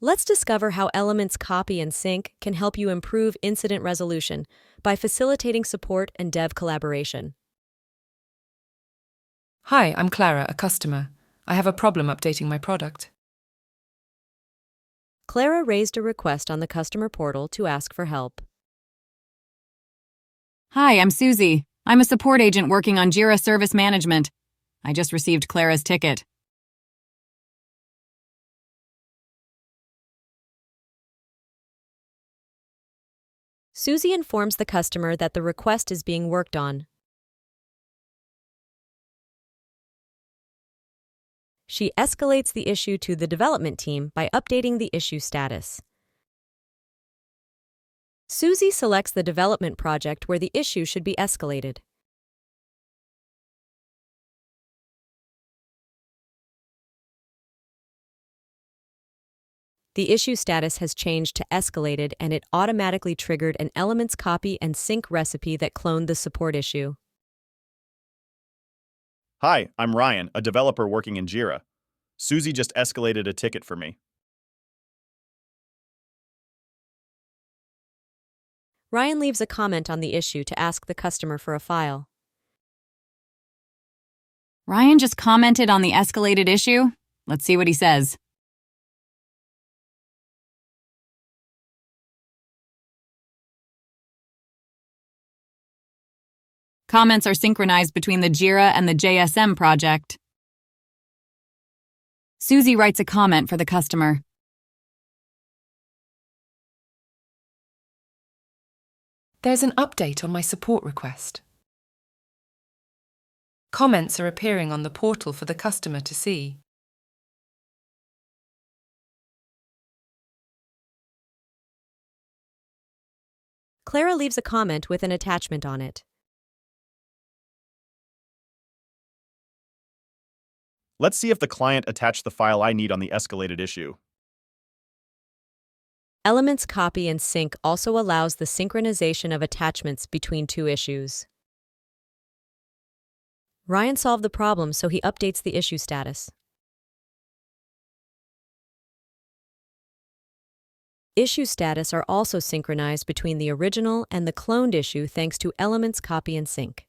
Let's discover how Elements Copy and Sync can help you improve incident resolution by facilitating support and dev collaboration. Hi, I'm Clara, a customer. I have a problem updating my product. Clara raised a request on the customer portal to ask for help. Hi, I'm Susie. I'm a support agent working on Jira Service Management. I just received Clara's ticket. Susie informs the customer that the request is being worked on. She escalates the issue to the development team by updating the issue status. Susie selects the development project where the issue should be escalated. The issue status has changed to escalated, and it automatically triggered an Elements Copy and Sync recipe that cloned the support issue. Hi, I'm Ryan, a developer working in Jira. Susie just escalated a ticket for me. Ryan leaves a comment on the issue to ask the customer for a file. Ryan just commented on the escalated issue. Let's see what he says. Comments are synchronized between the Jira and the JSM project. Susie writes a comment for the customer. There's an update on my support request. Comments are appearing on the portal for the customer to see. Clara leaves a comment with an attachment on it. Let's see if the client attached the file I need on the escalated issue. Elements Copy and Sync also allows the synchronization of attachments between two issues. Ryan solved the problem, so he updates the issue status. Issue status are also synchronized between the original and the cloned issue thanks to Elements Copy and Sync.